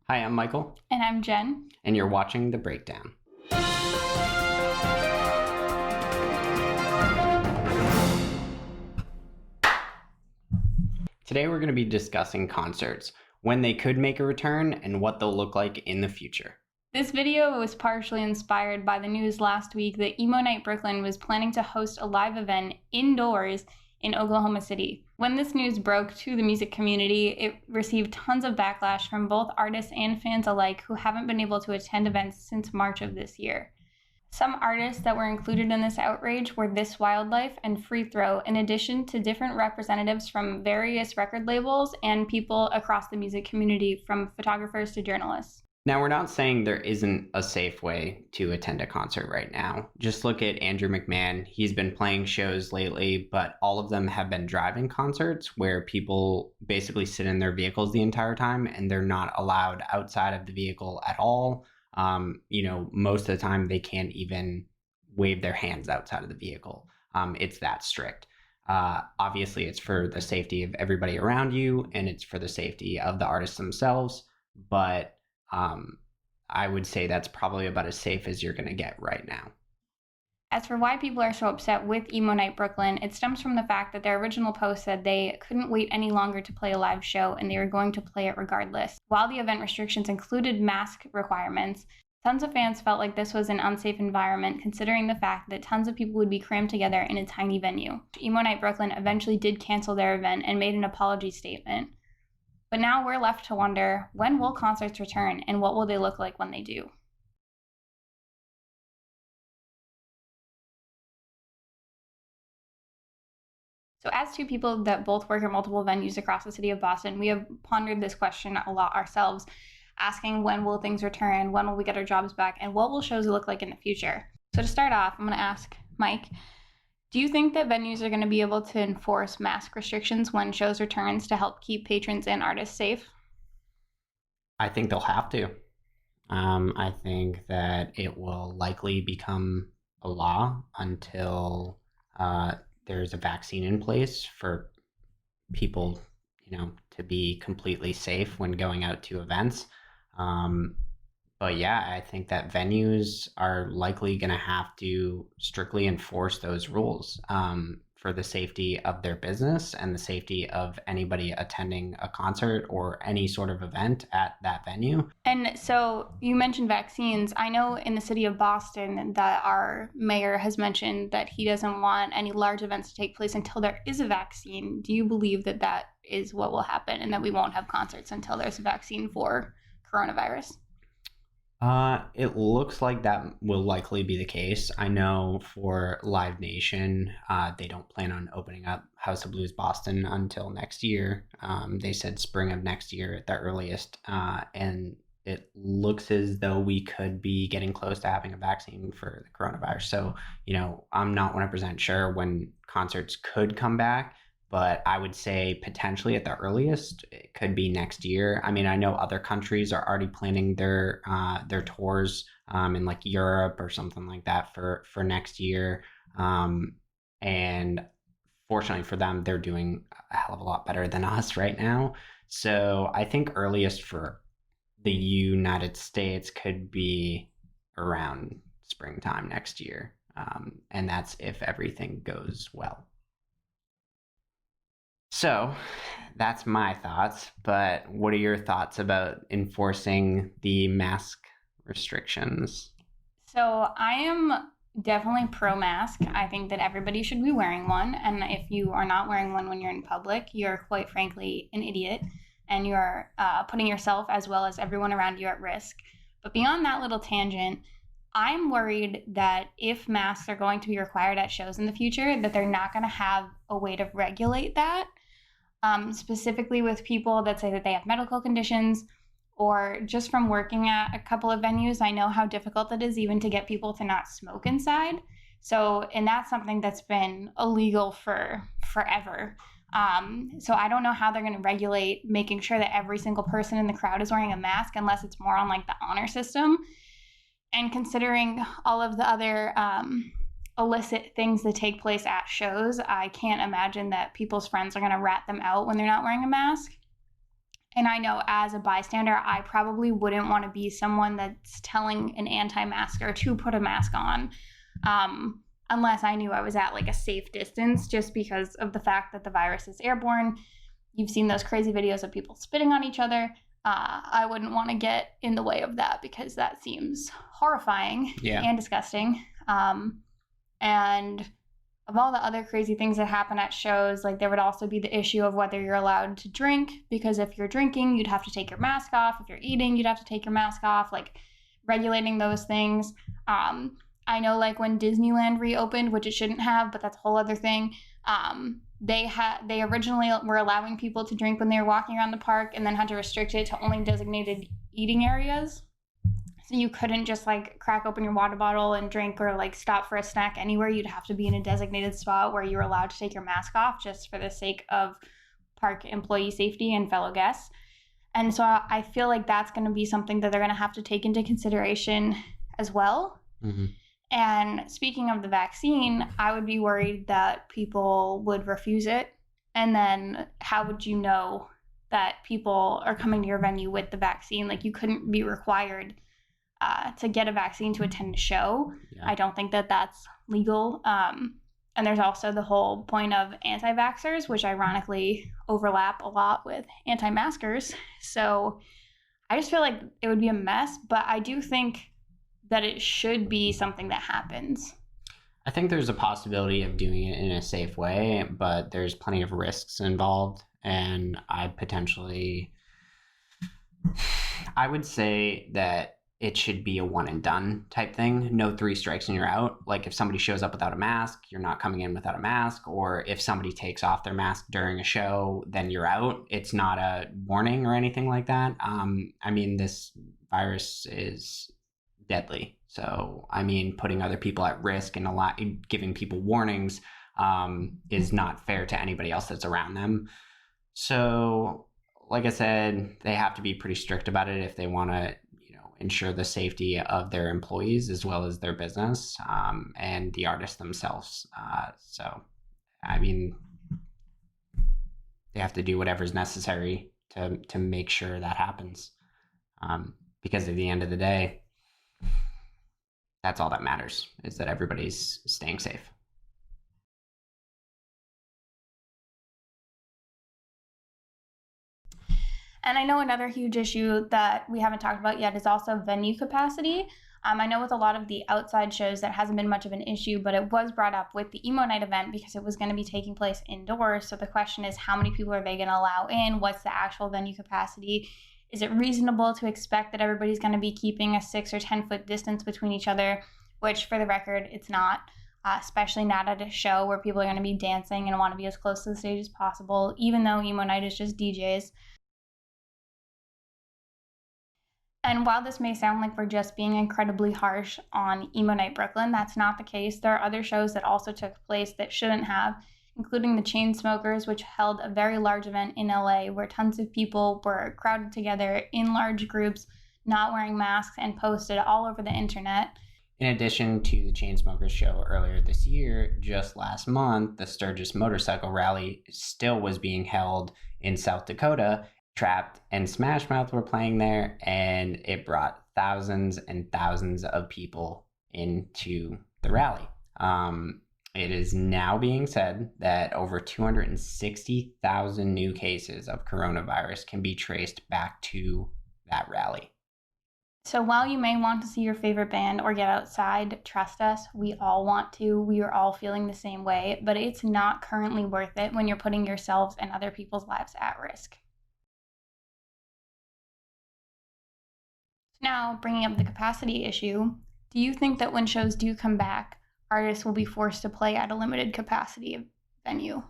Hi, I'm Michael, And I'm Jen. and you're watching The Breakdown. Today we're going to be discussing concerts, when they could make a return, and what they'll look like in the future. This video was partially inspired by the news last week that Emo Night Brooklyn was planning to host a live event indoors in Oklahoma City. When this news broke to the music community, it received tons of backlash from both artists and fans alike who haven't been able to attend events since March of this year. Some artists that were included in this outrage were This Wildlife and Free Throw, in addition to different representatives from various record labels and people across the music community, from photographers to journalists. Now, we're not saying there isn't a safe way to attend a concert right now. Just look at Andrew McMahon. He's been playing shows lately, but all of them have been driving concerts where people basically sit in their vehicles the entire time and they're not allowed outside of the vehicle at all. Most of the time they can't even wave their hands outside of the vehicle. It's that strict. Obviously, it's for the safety of everybody around you and it's for the safety of the artists themselves, but I would say that's probably about as safe as you're going to get right now. As for why people are so upset with Emo Night Brooklyn, it stems from the fact that their original post said they couldn't wait any longer to play a live show and they were going to play it regardless. While the event restrictions included mask requirements, tons of fans felt like this was an unsafe environment, considering the fact that tons of people would be crammed together in a tiny venue. Emo Night Brooklyn eventually did cancel their event and made an apology statement. But now we're left to wonder, when will concerts return and what will they look like when they do? So as two people that both work at multiple venues across the city of Boston, we have pondered this question a lot ourselves, asking when will things return, when will we get our jobs back, and what will shows look like in the future? So to start off, I'm going to ask Mike, do you think that venues are going to be able to enforce mask restrictions when shows returns to help keep patrons and artists safe? I think they'll have to. I think that it will likely become a law until there's a vaccine in place for people, to be completely safe when going out to events. But yeah, I think that venues are likely going to have to strictly enforce those rules for the safety of their business and the safety of anybody attending a concert or any sort of event at that venue. And so you mentioned vaccines. I know in the city of Boston that our mayor has mentioned that he doesn't want any large events to take place until there is a vaccine. Do you believe that that is what will happen and that we won't have concerts until there's a vaccine for coronavirus? It looks like that will likely be the case. I know for Live Nation, they don't plan on opening up House of Blues Boston until next year. They said spring of next year at the earliest. And it looks as though we could be getting close to having a vaccine for the coronavirus. So, I'm not 100% sure when concerts could come back, but I would say potentially at the earliest it could be next year. I mean, I know other countries are already planning their tours in like Europe or something like that for next year. And fortunately for them, they're doing a hell of a lot better than us right now. So I think earliest for the United States could be around springtime next year. And that's if everything goes well. So that's my thoughts, but what are your thoughts about enforcing the mask restrictions? So I am definitely pro-mask. I think that everybody should be wearing one. And if you are not wearing one when you're in public, you're quite frankly an idiot and you're putting yourself as well as everyone around you at risk. But beyond that little tangent, I'm worried that if masks are going to be required at shows in the future, that they're not going to have a way to regulate that. Specifically with people that say that they have medical conditions, or just from working at a couple of venues, I know how difficult it is even to get people to not smoke inside. So, and that's something that's been illegal for forever. So I don't know how they're going to regulate making sure that every single person in the crowd is wearing a mask unless it's more on like the honor system. And considering all of the other illicit things that take place at shows, I can't imagine that people's friends are going to rat them out when they're not wearing a mask. And I know as a bystander, I probably wouldn't want to be someone that's telling an anti-masker to put a mask on, unless I knew I was at like a safe distance, just because of the fact that the virus is airborne. You've seen those crazy videos of people spitting on each other. I wouldn't want to get in the way of that because that seems horrifying and disgusting. And of all the other crazy things that happen at shows, like there would also be the issue of whether you're allowed to drink, because if you're drinking, you'd have to take your mask off. If you're eating, you'd have to take your mask off, like regulating those things. I know like when Disneyland reopened, which it shouldn't have, but that's a whole other thing. They originally were allowing people to drink when they were walking around the park and then had to restrict it to only designated eating areas. So you couldn't just like crack open your water bottle and drink or like stop for a snack anywhere. You'd have to be in a designated spot where you were allowed to take your mask off just for the sake of park employee safety and fellow guests. And so I feel like that's going to be something that they're going to have to take into consideration as well. Mm-hmm. And speaking of the vaccine, I would be worried that people would refuse it. And then how would you know that people are coming to your venue with the vaccine? Like you couldn't be required to get a vaccine to attend a show. Yeah. I don't think that that's legal. And there's also the whole point of anti-vaxxers, which ironically overlap a lot with anti-maskers. So I just feel like it would be a mess, but I do think that it should be something that happens. I think there's a possibility of doing it in a safe way, but there's plenty of risks involved. And I would say that it should be a one and done type thing. No 3 strikes and you're out. Like if somebody shows up without a mask, you're not coming in without a mask. Or if somebody takes off their mask during a show, then you're out. It's not a warning or anything like that. I mean, this virus is deadly. So, I mean, putting other people at risk and giving people warnings is not fair to anybody else that's around them. So, like I said, they have to be pretty strict about it if they want to, ensure the safety of their employees as well as their business and the artists themselves. So, I mean, they have to do whatever's necessary to make sure that happens. Because at the end of the day, that's all that matters, is that everybody's staying safe. And I know another huge issue that we haven't talked about yet is also venue capacity. I know with a lot of the outside shows that hasn't been much of an issue, but it was brought up with the Emo Night event because it was going to be taking place indoors. So the question is, how many people are they going to allow in? What's the actual venue capacity? Is it reasonable to expect that everybody's going to be keeping a 6 or 10 foot distance between each other? Which, for the record, it's not, especially not at a show where people are going to be dancing and want to be as close to the stage as possible, even though Emo Night is just DJs. And while this may sound like we're just being incredibly harsh on Emo Night Brooklyn, that's not the case. There are other shows that also took place that shouldn't have, including the Chainsmokers, which held a very large event in LA where tons of people were crowded together in large groups, not wearing masks, and posted all over the internet. In addition to the Chainsmokers show earlier this year, just last month, the Sturgis Motorcycle Rally still was being held in South Dakota. Trapt and Smash Mouth were playing there, and it brought thousands and thousands of people into the rally. It is now being said that over 260,000 new cases of coronavirus can be traced back to that rally. So while you may want to see your favorite band or get outside, trust us, we all want to. We are all feeling the same way, but it's not currently worth it when you're putting yourselves and other people's lives at risk. Now, bringing up the capacity issue, do you think that when shows do come back, artists will be forced to play at a limited capacity venue?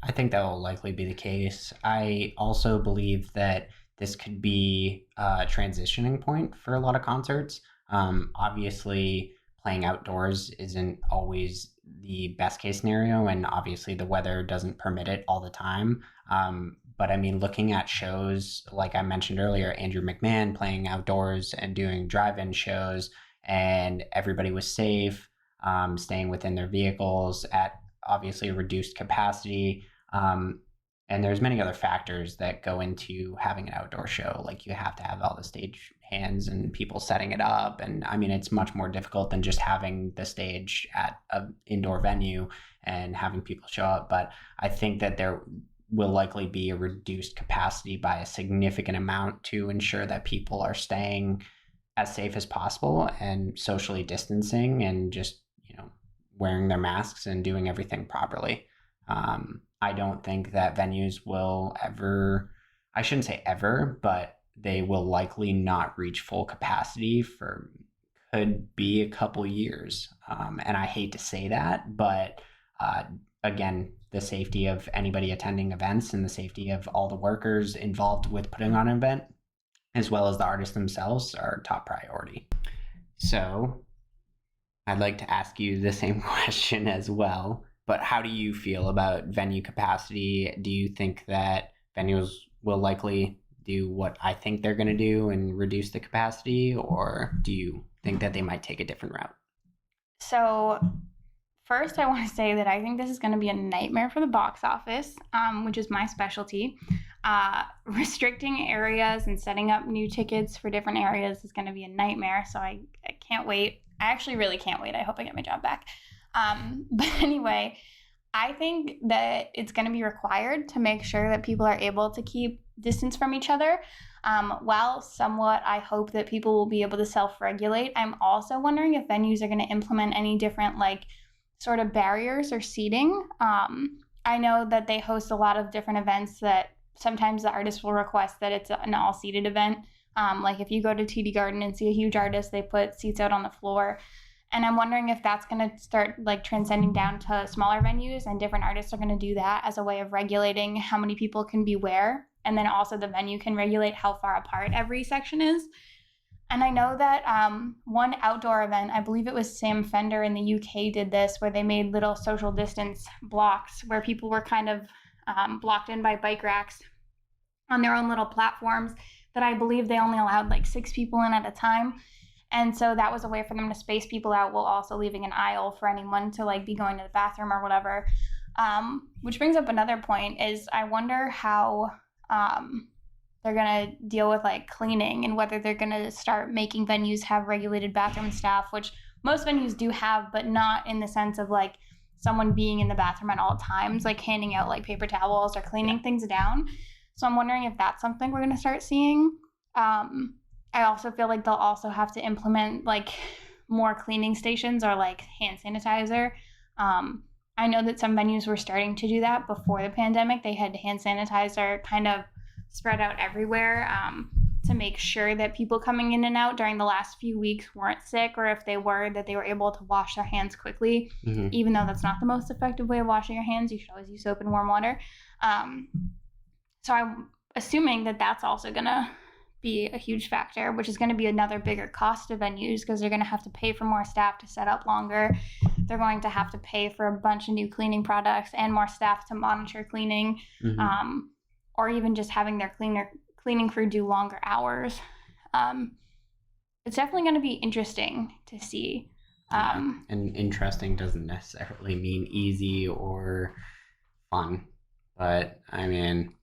I think that will likely be the case. I also believe that this could be a transitioning point for a lot of concerts. Obviously, playing outdoors isn't always the best case scenario, and obviously the weather doesn't permit it all the time. But I mean, looking at shows, like I mentioned earlier, Andrew McMahon playing outdoors and doing drive-in shows, and everybody was safe, staying within their vehicles at obviously a reduced capacity. And there's many other factors that go into having an outdoor show. Like you have to have all the stage hands and people setting it up. And I mean, it's much more difficult than just having the stage at an indoor venue and having people show up. But I think that there will likely be a reduced capacity by a significant amount to ensure that people are staying as safe as possible and socially distancing and just, wearing their masks and doing everything properly. I don't think that venues will ever, I shouldn't say ever, but they will likely not reach full capacity for could be a couple years. And I hate to say that, but uh, again, the safety of anybody attending events and the safety of all the workers involved with putting on an event, as well as the artists themselves, are top priority. So I'd like to ask you the same question as well. But how do you feel about venue capacity? Do you think that venues will likely do what I think they're going to do and reduce the capacity, or do you think that they might take a different route? So, first, I want to say that I think this is going to be a nightmare for the box office, which is my specialty. Restricting areas and setting up new tickets for different areas is going to be a nightmare. So, I can't wait. I actually really can't wait. I hope I get my job back. But anyway, I think that it's going to be required to make sure that people are able to keep distance from each other. While somewhat, I hope that people will be able to self-regulate. I'm also wondering if venues are going to implement any different, sort of barriers or seating. I know that they host a lot of different events that sometimes the artists will request that it's an all-seated event. Like if you go to TD Garden and see a huge artist, they put seats out on the floor. And I'm wondering if that's going to start transcending down to smaller venues, and different artists are going to do that as a way of regulating how many people can be where. And then also the venue can regulate how far apart every section is. And I know that one outdoor event, I believe it was Sam Fender in the UK did this, where they made little social distance blocks where people were kind of blocked in by bike racks on their own little platforms that I believe they only allowed 6 people in at a time. And so that was a way for them to space people out while also leaving an aisle for anyone to be going to the bathroom or whatever. Which brings up another point is I wonder how they're going to deal with cleaning, and whether they're going to start making venues have regulated bathroom staff, which most venues do have, but not in the sense of someone being in the bathroom at all times, handing out paper towels or cleaning things down. So I'm wondering if that's something we're going to start seeing. I also feel they'll also have to implement more cleaning stations or hand sanitizer. I know that some venues were starting to do that before the pandemic. They had hand sanitizer kind of spread out everywhere to make sure that people coming in and out during the last few weeks weren't sick, or if they were, that they were able to wash their hands quickly. Mm-hmm. Even though that's not the most effective way of washing your hands, you should always use soap and warm water. So I'm assuming that that's also going to be a huge factor, which is going to be another bigger cost to venues, because they're going to have to pay for more staff to set up longer. They're going to have to pay for a bunch of new cleaning products and more staff to monitor cleaning, mm-hmm. Or even just having their cleaning crew do longer hours. It's definitely going to be interesting to see. And interesting doesn't necessarily mean easy or fun, but I mean,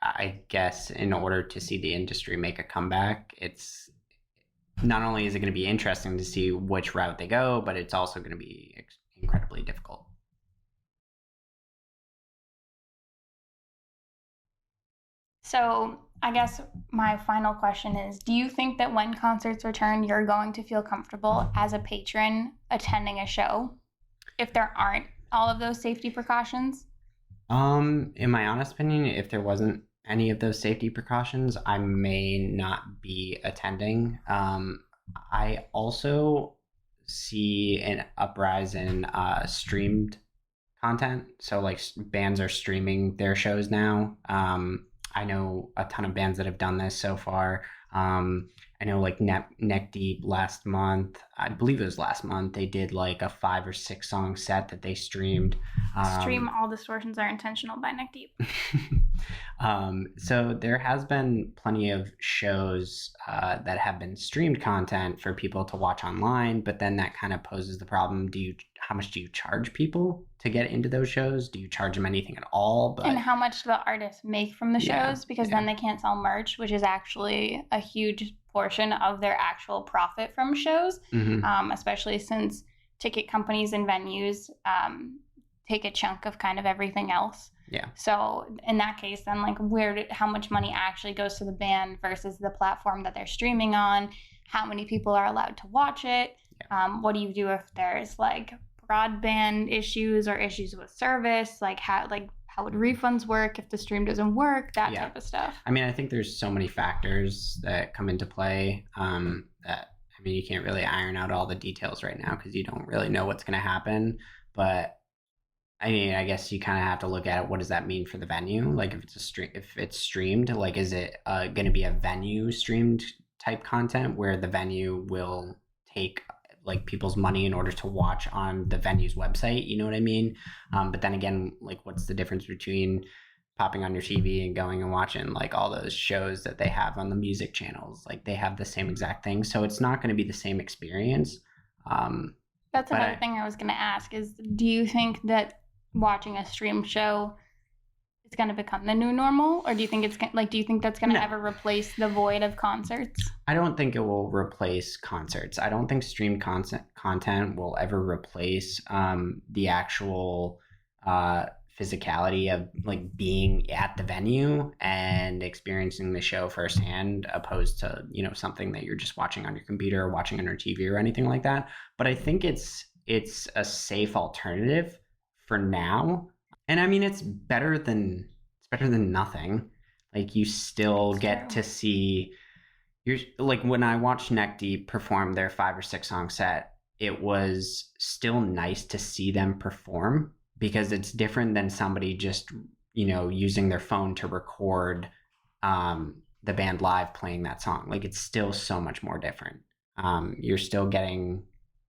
I guess in order to see the industry make a comeback, it's not only is it going to be interesting to see which route they go, but it's also going to be incredibly difficult. So I guess my final question is, do you think that when concerts return, you're going to feel comfortable as a patron attending a show if there aren't all of those safety precautions? In my honest opinion, if there wasn't any of those safety precautions, I may not be attending. I also see an uprise in streamed content. So bands are streaming their shows now. I know a ton of bands that have done this so far. I know Neck Deep last month, I believe it was last month, they did a 5 or 6 song set that they streamed. Stream All Distortions Are Intentional by Neck Deep. So there has been plenty of shows that have been streamed content for people to watch online, but then that kind of poses the problem. how much do you charge people to get into those shows? Do you charge them anything at all? But and how much do the artists make from the Yeah, shows? Because yeah. then they can't sell merch, which is actually a huge portion of their actual profit from shows, especially since ticket companies and venues take a chunk of kind of everything else. Yeah. So in that case, then like how much money actually goes to the band versus the platform that they're streaming on? How many people are allowed to watch it? Yeah. What do you do if there's like broadband issues or issues with service? Like how would refunds work if the stream doesn't work? That Yeah. type of stuff. I mean, I think there's so many factors that come into play that, I mean, you can't really iron out all the details right now because you don't really know what's going to happen. But I mean, I guess you kind of have to look at it. What does that mean for the venue? Like, if it's streamed, like, is it going to be a venue streamed type content where the venue will take like people's money in order to watch on the venue's website? You know what I mean? But then again, like, what's the difference between popping on your TV and going and watching like all those shows that they have on the music channels? Like, they have the same exact thing, so it's not going to be the same experience. That's another thing I was going to ask is, do you think that watching a stream show is going to become the new normal, or do you think do you think that's going to ever replace the void of concerts? I don't think it will replace concerts. I don't think streamed content will ever replace the actual physicality of like being at the venue and experiencing the show firsthand, opposed to, you know, something that you're just watching on your computer or watching on your TV or anything like that. But I think it's a safe alternative for now. And I mean, it's better than nothing. Like, you still get to see, you're like, when I watched Neck Deep perform their 5 or 6 song set, it was still nice to see them perform because it's different than somebody just, you know, using their phone to record the band live playing that song. Like, it's still so much more different. You're still getting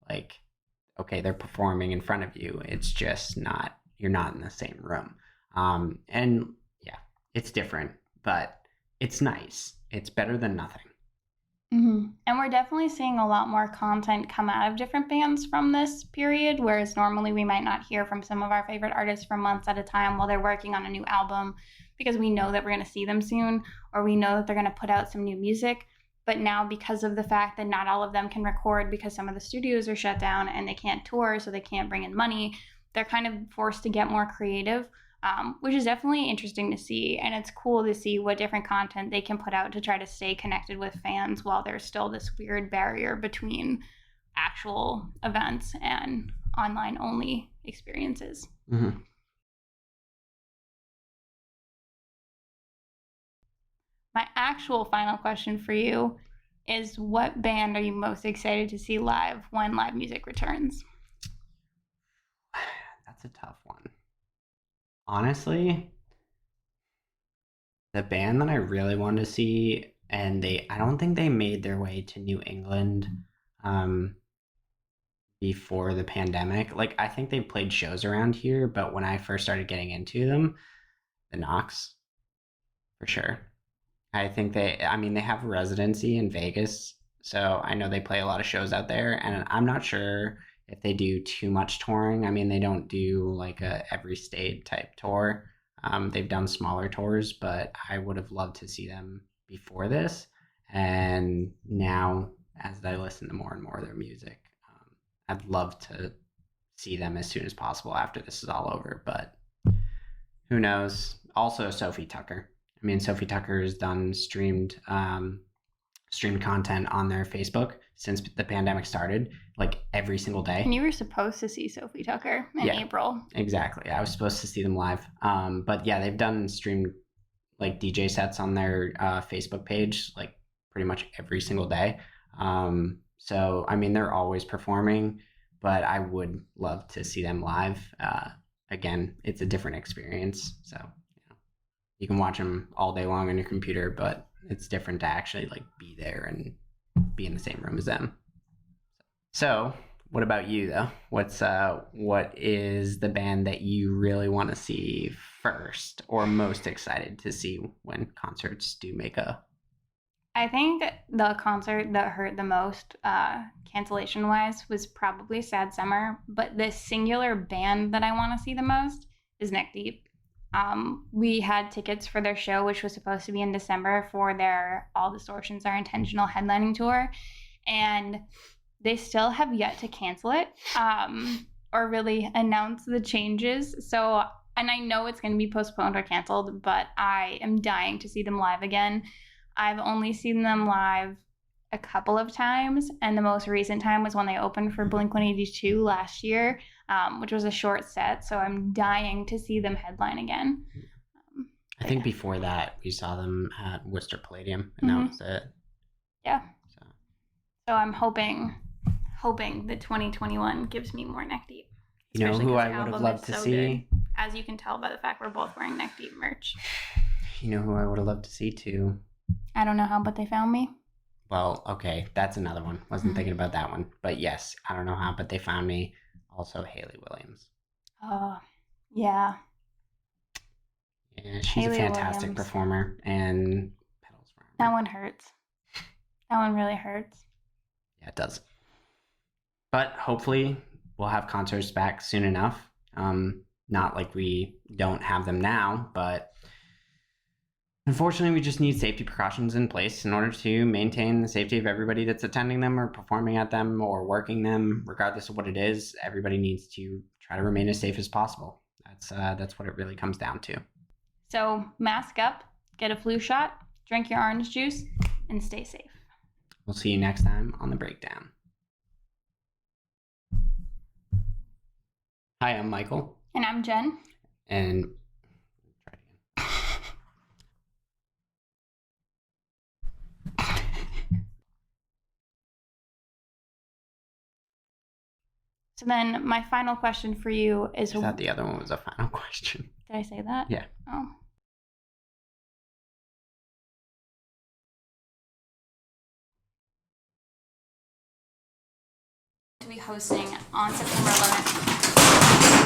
like, okay, they're performing in front of you. It's just not, you're not in the same room. And yeah, it's different, but it's nice. It's better than nothing. Mm-hmm. And we're definitely seeing a lot more content come out of different bands from this period, whereas normally we might not hear from some of our favorite artists for months at a time while they're working on a new album because we know that we're going to see them soon, or we know that they're going to put out some new music. But now, because of the fact that not all of them can record because some of the studios are shut down and they can't tour, so they can't bring in money, they're kind of forced to get more creative, which is definitely interesting to see. And it's cool to see what different content they can put out to try to stay connected with fans while there's still this weird barrier between actual events and online only experiences. Mm-hmm. My actual final question for you is, what band are you most excited to see live when live music returns? That's a tough one. Honestly, the band that I really wanted to see, and I don't think they made their way to New England before the pandemic. Like, I think they played shows around here, but when I first started getting into them, the Knox, for sure. I think they have a residency in Vegas, so I know they play a lot of shows out there, and I'm not sure if they do too much touring. I mean, they don't do like a every state type tour. They've done smaller tours, but I would have loved to see them before this. And now, as I listen to more and more of their music, I'd love to see them as soon as possible after this is all over. But who knows? Also, Sophie Tucker. I mean, Sophie Tucker has done streamed content on their Facebook since the pandemic started, like every single day. And you were supposed to see Sophie Tucker in April. Exactly. I was supposed to see them live. But yeah, they've done streamed like DJ sets on their Facebook page, like pretty much every single day. So, I mean, they're always performing, but I would love to see them live. Again, it's a different experience. So, you can watch them all day long on your computer, but it's different to actually like be there and be in the same room as them. So, what about you though? What is the band that you really want to see first or most excited to see when concerts do make a I think the concert that hurt the most, cancellation wise, was probably Sad Summer. But the singular band that I want to see the most is Neck Deep. We had tickets for their show, which was supposed to be in December for their All Distortions Are Intentional headlining tour, and they still have yet to cancel it or really announce the changes. So, and I know it's going to be postponed or canceled, but I am dying to see them live again. I've only seen them live a couple of times, and the most recent time was when they opened for Blink-182 last year, which was a short set. So I'm dying to see them headline again. I think before that we saw them at Worcester Palladium, and that was it. Yeah. So I'm hoping that 2021 gives me more Neck Deep. You know who I would have loved to see? Good, as you can tell by the fact we're both wearing Neck Deep merch. You know who I would have loved to see too? I don't know how, but they found me. Well, okay, that's another one. Wasn't thinking about that one. But yes, I don't know how, but they found me. Also, Hayley Williams. Oh, yeah. Yeah, she's a fantastic performer, and pedals for that one hurts. That one really hurts. Yeah, it does. But hopefully we'll have concerts back soon enough. Not like we don't have them now, but unfortunately we just need safety precautions in place in order to maintain the safety of everybody that's attending them or performing at them or working them. Regardless of what it is, everybody needs to try to remain as safe as possible. That's what it really comes down to. So mask up, get a flu shot, drink your orange juice, and stay safe. We'll see you next time on The Breakdown. Hi, I'm Michael. And I'm Jen. And try it again. So then my final question for you is... I thought the other one was a final question. Did I say that? Yeah. Oh. To be hosting on September 11th.